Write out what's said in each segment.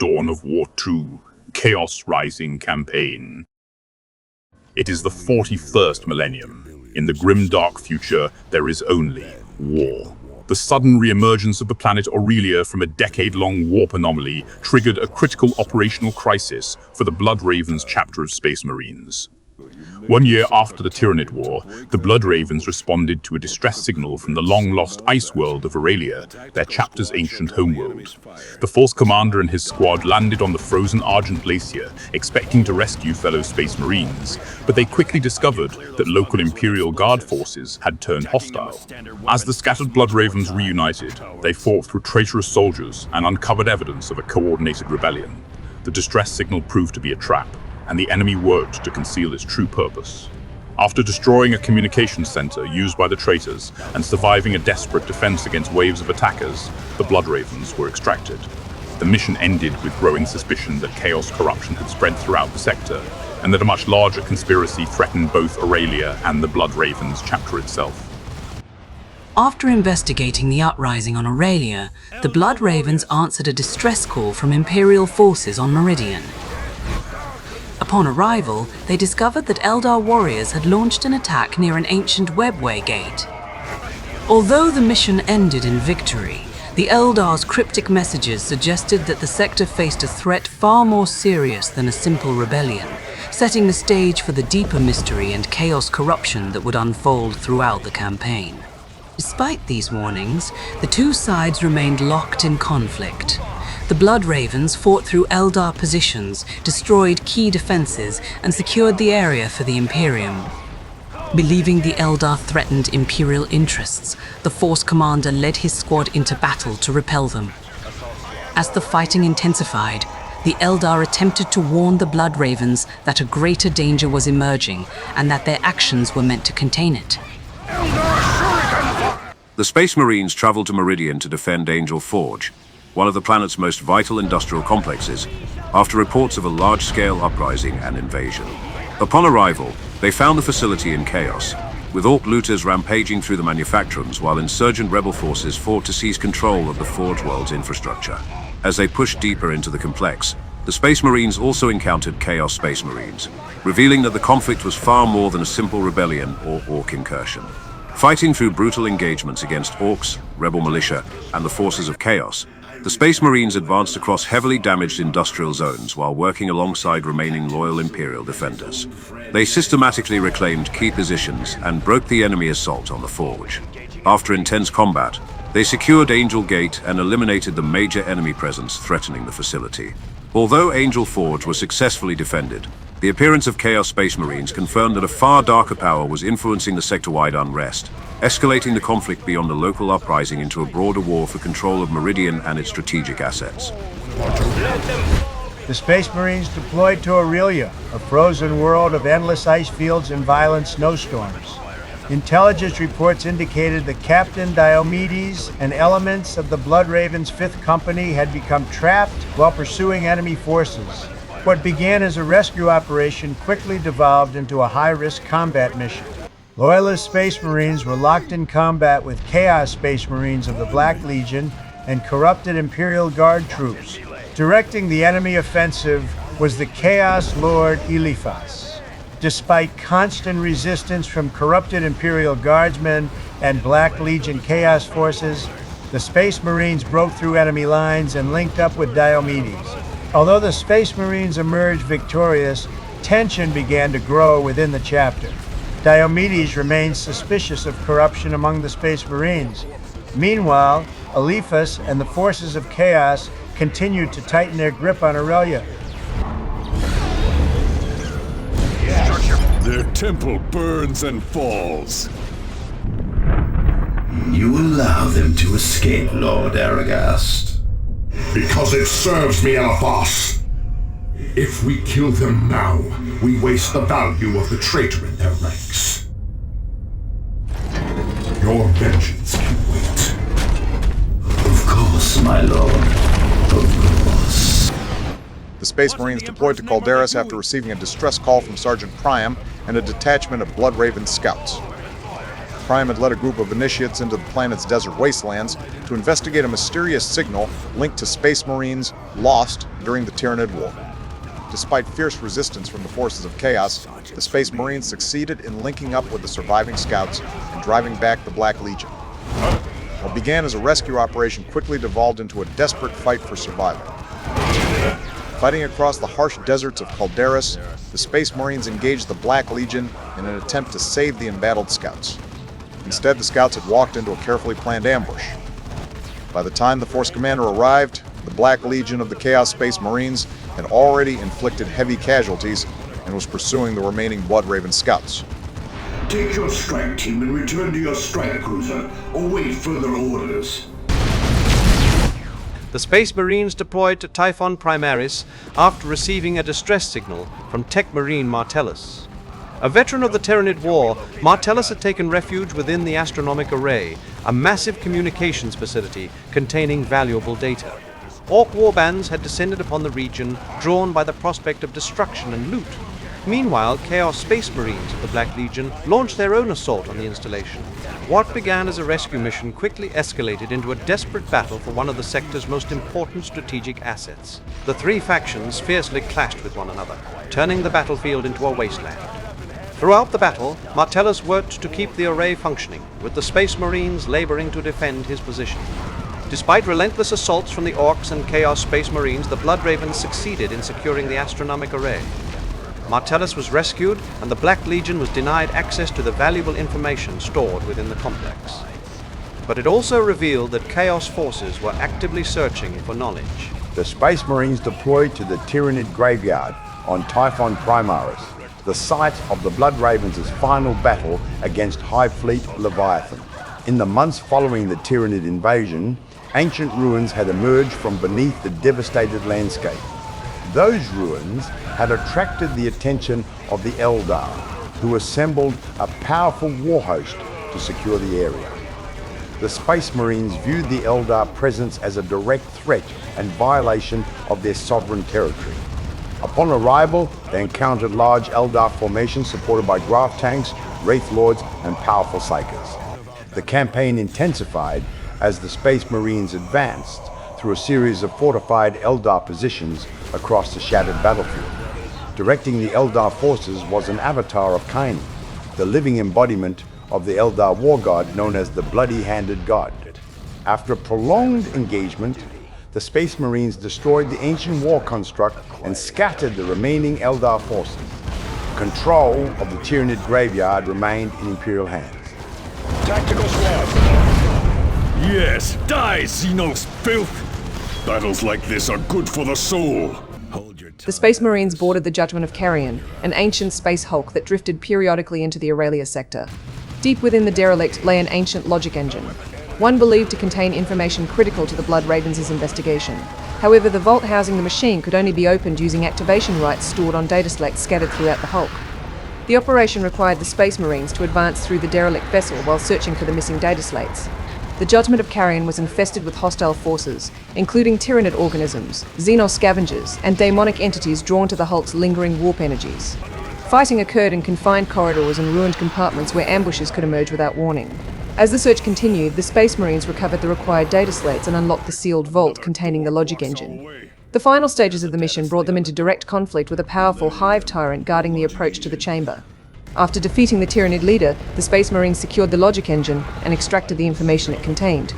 Dawn of War II, Chaos Rising campaign. It is the 41st millennium. In the grim dark future, there is only war. The sudden re-emergence of the planet Aurelia from a decade-long warp anomaly triggered a critical operational crisis for the Blood Ravens chapter of Space Marines. 1 year after the Tyranid War, the Blood Ravens responded to a distress signal from the long-lost ice world of Aurelia, their chapter's ancient homeworld. The Force commander and his squad landed on the frozen Argent Glacier, expecting to rescue fellow Space Marines, but they quickly discovered that local Imperial Guard forces had turned hostile. As the scattered Blood Ravens reunited, they fought through traitorous soldiers and uncovered evidence of a coordinated rebellion. The distress signal proved to be a trap, and the enemy worked to conceal its true purpose. After destroying a communications center used by the traitors and surviving a desperate defense against waves of attackers, the Blood Ravens were extracted. The mission ended with growing suspicion that chaos corruption had spread throughout the sector, and that a much larger conspiracy threatened both Aurelia and the Blood Ravens chapter itself. After investigating the uprising on Aurelia, the Blood Ravens answered a distress call from Imperial forces on Meridian. Upon arrival, they discovered that Eldar warriors had launched an attack near an ancient webway gate. Although the mission ended in victory, the Eldar's cryptic messages suggested that the sector faced a threat far more serious than a simple rebellion, setting the stage for the deeper mystery and chaos corruption that would unfold throughout the campaign. Despite these warnings, the two sides remained locked in conflict. The Blood Ravens fought through Eldar positions, destroyed key defenses, and secured the area for the Imperium. Believing the Eldar threatened Imperial interests, the Force commander led his squad into battle to repel them. As the fighting intensified, the Eldar attempted to warn the Blood Ravens that a greater danger was emerging and that their actions were meant to contain it. The Space Marines traveled to Meridian to defend Angel Forge, one of the planet's most vital industrial complexes, after reports of a large-scale uprising and invasion. Upon arrival, they found the facility in chaos, with Orc looters rampaging through the manufactorums while insurgent rebel forces fought to seize control of the Forge world's infrastructure. As they pushed deeper into the complex, the Space Marines also encountered Chaos Space Marines, revealing that the conflict was far more than a simple rebellion or Orc incursion. Fighting through brutal engagements against Orcs, rebel militia, and the forces of Chaos, the Space Marines advanced across heavily damaged industrial zones while working alongside remaining loyal Imperial defenders. They systematically reclaimed key positions and broke the enemy assault on the Forge. After intense combat, they secured Angel Gate and eliminated the major enemy presence threatening the facility. Although Angel Forge was successfully defended, the appearance of Chaos Space Marines confirmed that a far darker power was influencing the sector-wide unrest, escalating the conflict beyond the local uprising into a broader war for control of Meridian and its strategic assets. The Space Marines deployed to Aurelia, a frozen world of endless ice fields and violent snowstorms. Intelligence reports indicated that Captain Diomedes and elements of the Blood Ravens' 5th Company had become trapped while pursuing enemy forces. What began as a rescue operation quickly devolved into a high-risk combat mission. Loyalist Space Marines were locked in combat with Chaos Space Marines of the Black Legion and corrupted Imperial Guard troops. Directing the enemy offensive was the Chaos Lord Eliphas. Despite constant resistance from corrupted Imperial Guardsmen and Black Legion Chaos forces, the Space Marines broke through enemy lines and linked up with Diomedes. Although the Space Marines emerged victorious, tension began to grow within the chapter. Diomedes remained suspicious of corruption among the Space Marines. Meanwhile, Eliphas and the forces of Chaos continued to tighten their grip on Aurelia. Their temple burns and falls. You allow them to escape, Lord Aragast. Because it serves me, Eliphas. If we kill them now, we waste the value of the traitor in their ranks. Your vengeance can wait. Of course, my lord. Of course. The Space Marines deployed to Calderas after receiving a distress call from Sergeant Priam and a detachment of Blood Raven scouts. Prime had led a group of initiates into the planet's desert wastelands to investigate a mysterious signal linked to Space Marines lost during the Tyranid War. Despite fierce resistance from the forces of Chaos, the Space Marines succeeded in linking up with the surviving scouts and driving back the Black Legion. What began as a rescue operation quickly devolved into a desperate fight for survival. Fighting across the harsh deserts of Calderas, the Space Marines engaged the Black Legion in an attempt to save the embattled scouts. Instead, the scouts had walked into a carefully planned ambush. By the time the Force Commander arrived, the Black Legion of the Chaos Space Marines had already inflicted heavy casualties and was pursuing the remaining Bloodraven scouts. Take your strike team and return to your strike cruiser, or wait further orders. The Space Marines deployed to Typhon Primaris after receiving a distress signal from Tech Marine Martellus. A veteran of the Tyranid War, Martellus had taken refuge within the Astronomic Array, a massive communications facility containing valuable data. Orc warbands had descended upon the region, drawn by the prospect of destruction and loot. Meanwhile, Chaos Space Marines of the Black Legion launched their own assault on the installation. What began as a rescue mission quickly escalated into a desperate battle for one of the sector's most important strategic assets. The three factions fiercely clashed with one another, turning the battlefield into a wasteland. Throughout the battle, Martellus worked to keep the array functioning, with the Space Marines laboring to defend his position. Despite relentless assaults from the Orcs and Chaos Space Marines, the Bloodravens succeeded in securing the Astronomic Array. Martellus was rescued, and the Black Legion was denied access to the valuable information stored within the complex. But it also revealed that Chaos forces were actively searching for knowledge. The Space Marines deployed to the Tyranid graveyard on Typhon Primaris, the site of the Bloodravens' final battle against High Fleet Leviathan. In the months following the Tyranid invasion, ancient ruins had emerged from beneath the devastated landscape. Those ruins had attracted the attention of the Eldar, who assembled a powerful war host to secure the area. The Space Marines viewed the Eldar presence as a direct threat and violation of their sovereign territory. Upon arrival, they encountered large Eldar formations supported by Graf tanks, Wraith Lords, and powerful Psykers. The campaign intensified as the Space Marines advanced through a series of fortified Eldar positions across the shattered battlefield. Directing the Eldar forces was an avatar of Kaini, the living embodiment of the Eldar war god known as the Bloody-Handed God. After a prolonged engagement, the Space Marines destroyed the ancient war construct and scattered the remaining Eldar forces. Control of the Tyranid graveyard remained in Imperial hands. Tactical squad! Yes, die, Xenos filth! Battles like this are good for the soul. The Space Marines boarded the Judgment of Carrion, an ancient space hulk that drifted periodically into the Aurelia sector. Deep within the derelict lay an ancient logic engine, one believed to contain information critical to the Bloodravens' investigation. However, the vault housing the machine could only be opened using activation rights stored on data slates scattered throughout the hulk. The operation required the Space Marines to advance through the derelict vessel while searching for the missing data slates. The Judgment of Carrion was infested with hostile forces, including Tyranid organisms, Xenos scavengers, and daemonic entities drawn to the Hulk's lingering warp energies. Fighting occurred in confined corridors and ruined compartments where ambushes could emerge without warning. As the search continued, the Space Marines recovered the required data slates and unlocked the sealed vault containing the logic engine. The final stages of the mission brought them into direct conflict with a powerful Hive Tyrant guarding the approach to the chamber. After defeating the Tyranid leader, the Space Marines secured the logic engine and extracted the information it contained.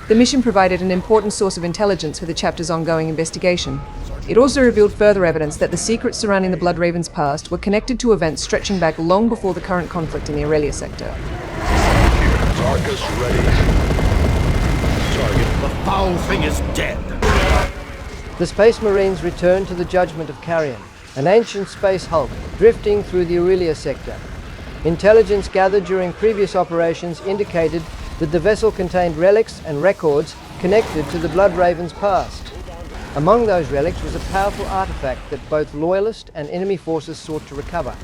The mission provided an important source of intelligence for the chapter's ongoing investigation. It also revealed further evidence that the secrets surrounding the Bloodravens' past were connected to events stretching back long before the current conflict in the Aurelia sector. Targus ready. Target, the foul thing is dead. The Space Marines returned to the Judgment of Carrion, an ancient space hulk drifting through the Aurelia sector. Intelligence gathered during previous operations indicated that the vessel contained relics and records connected to the Bloodravens' past. Among those relics was a powerful artifact that both Loyalist and enemy forces sought to recover.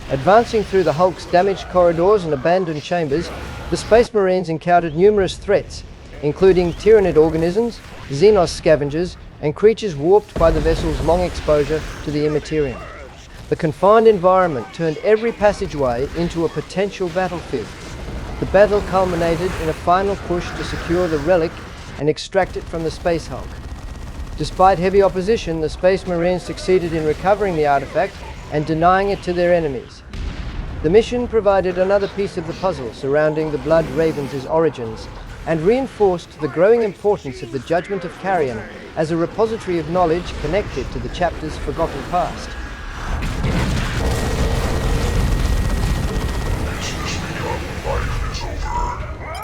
Advancing through the hulk's damaged corridors and abandoned chambers, the Space Marines encountered numerous threats, including Tyranid organisms, Xenos scavengers, and creatures warped by the vessel's long exposure to the Immaterium. The confined environment turned every passageway into a potential battlefield. The battle culminated in a final push to secure the relic and extract it from the Space Hulk. Despite heavy opposition, the Space Marines succeeded in recovering the artifact and denying it to their enemies. The mission provided another piece of the puzzle surrounding the Blood Ravens' origins and reinforced the growing importance of the Judgment of Carrion as a repository of knowledge connected to the chapter's forgotten past.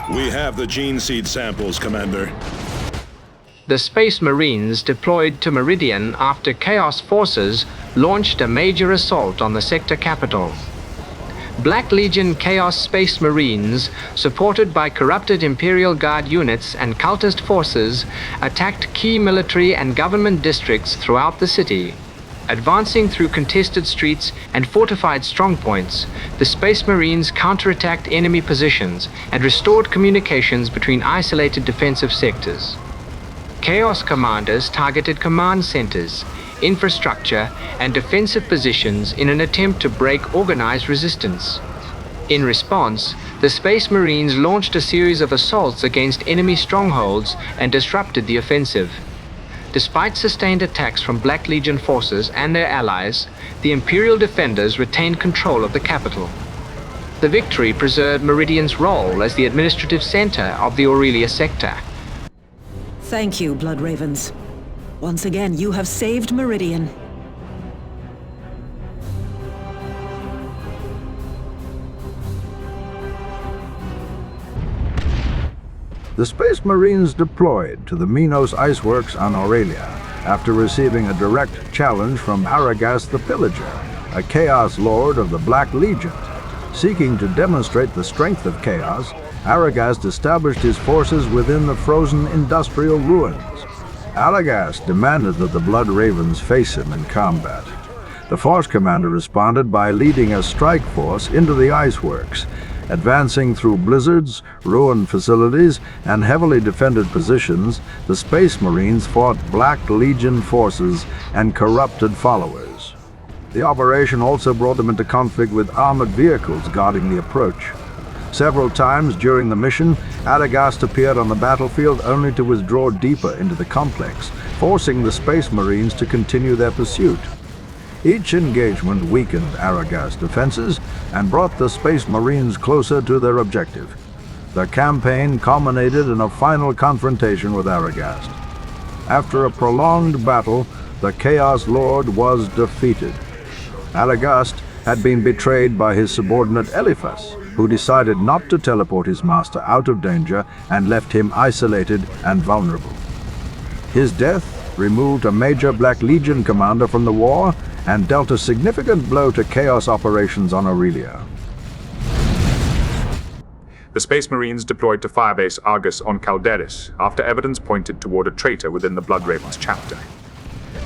We have the gene seed samples, Commander. The Space Marines deployed to Meridian after Chaos forces launched a major assault on the sector capital. Black Legion Chaos Space Marines, supported by corrupted Imperial Guard units and cultist forces, attacked key military and government districts throughout the city. Advancing through contested streets and fortified strongpoints, the Space Marines counterattacked enemy positions and restored communications between isolated defensive sectors. Chaos commanders targeted command centers, infrastructure, and defensive positions in an attempt to break organized resistance. In response, the Space Marines launched a series of assaults against enemy strongholds and disrupted the offensive. Despite sustained attacks from Black Legion forces and their allies, the Imperial defenders retained control of the capital. The victory preserved Meridian's role as the administrative center of the Aurelia sector. Thank you, Blood Ravens. Once again, you have saved Meridian. The Space Marines deployed to the Minos Iceworks on Aurelia after receiving a direct challenge from Aragast the Pillager, a Chaos Lord of the Black Legion. Seeking to demonstrate the strength of Chaos, Aragast established his forces within the frozen industrial ruins. Aragast demanded that the Blood Ravens face him in combat. The Force Commander responded by leading a strike force into the Iceworks, advancing through blizzards, ruined facilities, and heavily defended positions. The Space Marines fought Black Legion forces and corrupted followers. The operation also brought them into conflict with armored vehicles guarding the approach. Several times during the mission, Aragast appeared on the battlefield only to withdraw deeper into the complex, forcing the Space Marines to continue their pursuit. Each engagement weakened Aragast's defenses and brought the Space Marines closer to their objective. The campaign culminated in a final confrontation with Aragast. After a prolonged battle, the Chaos Lord was defeated. Aragast had been betrayed by his subordinate Eliphas, who decided not to teleport his master out of danger and left him isolated and vulnerable. His death removed a major Black Legion commander from the war and dealt a significant blow to Chaos operations on Aurelia. The Space Marines deployed to Firebase Argus on Calderis after evidence pointed toward a traitor within the Blood Ravens chapter.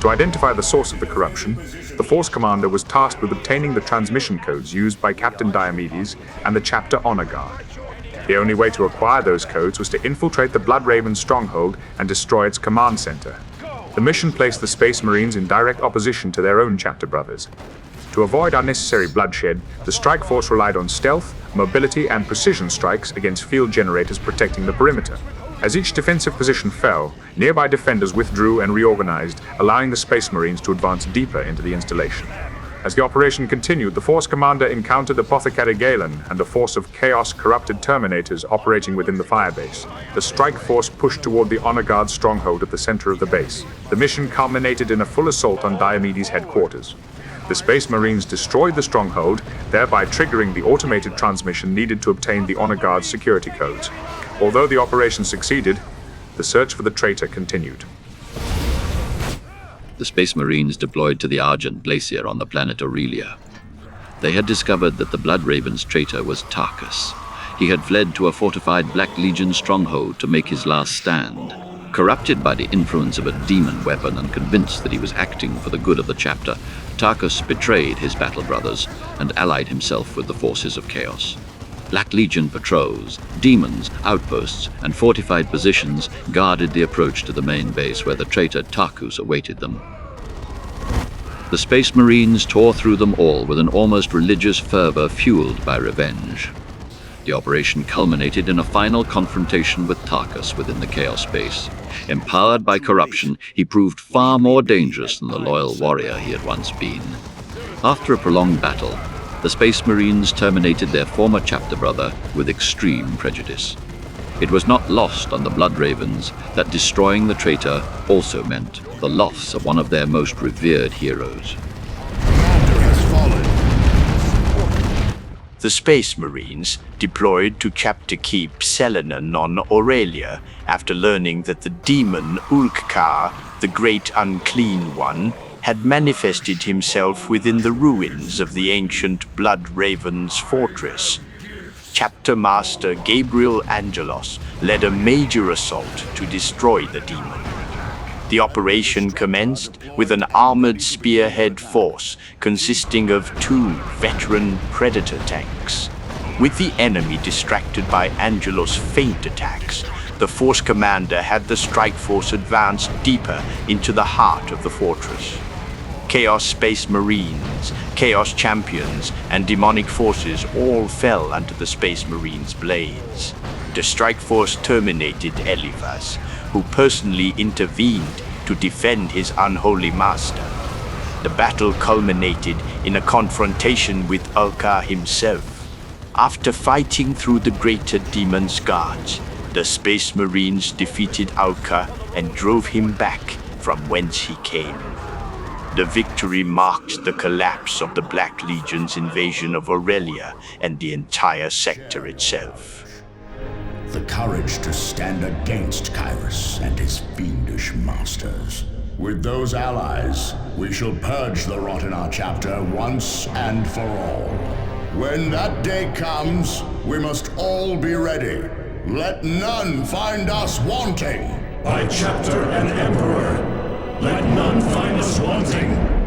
To identify the source of the corruption, the Force Commander was tasked with obtaining the transmission codes used by Captain Diomedes and the chapter Honor Guard. The only way to acquire those codes was to infiltrate the Blood Raven stronghold and destroy its command center. The mission placed the Space Marines in direct opposition to their own chapter brothers. To avoid unnecessary bloodshed, the strike force relied on stealth, mobility, and precision strikes against field generators protecting the perimeter. As each defensive position fell, nearby defenders withdrew and reorganized, allowing the Space Marines to advance deeper into the installation. As the operation continued, the Force Commander encountered Apothecary Galen and a force of Chaos-corrupted Terminators operating within the firebase. The strike force pushed toward the Honor Guard stronghold at the center of the base. The mission culminated in a full assault on Diomedes' headquarters. The Space Marines destroyed the stronghold, thereby triggering the automated transmission needed to obtain the Honor Guard's security codes. Although the operation succeeded, the search for the traitor continued. The Space Marines deployed to the Argent Glacier on the planet Aurelia. They had discovered that the Blood Raven's traitor was Tarkus. He had fled to a fortified Black Legion stronghold to make his last stand. Corrupted by the influence of a demon weapon and convinced that he was acting for the good of the chapter, Tarkus betrayed his battle brothers and allied himself with the forces of Chaos. Black Legion patrols, demons, outposts, and fortified positions guarded the approach to the main base where the traitor Tarkus awaited them. The Space Marines tore through them all with an almost religious fervor fueled by revenge. The operation culminated in a final confrontation with Tarkus within the Chaos Space. Empowered by corruption, he proved far more dangerous than the loyal warrior he had once been. After a prolonged battle, the Space Marines terminated their former chapter brother with extreme prejudice. It was not lost on the Blood Ravens that destroying the traitor also meant the loss of one of their most revered heroes. The Space Marines deployed to Chapter Keep Selenon on Aurelia after learning that the demon Ulkar, the Great Unclean One, had manifested himself within the ruins of the ancient Blood Ravens fortress. Chapter Master Gabriel Angelos led a major assault to destroy the demon. The operation commenced with an armored spearhead force consisting of 2 veteran Predator tanks. With the enemy distracted by Angelos' feint attacks, the force commander had the strike force advance deeper into the heart of the fortress. Chaos Space Marines, Chaos Champions, and demonic forces all fell under the Space Marines' blades. The strike force terminated Elivas, who personally intervened to defend his unholy master. The battle culminated in a confrontation with Ulkar himself. After fighting through the greater demon's guards, the Space Marines defeated Ulkar and drove him back from whence he came. The victory marked the collapse of the Black Legion's invasion of Aurelia and the entire sector itself. The courage to stand against Kyrus and his fiendish masters. With those allies, we shall purge the rot in our chapter once and for all. When that day comes, we must all be ready. Let none find us wanting. By chapter and emperor, let none find us wanting.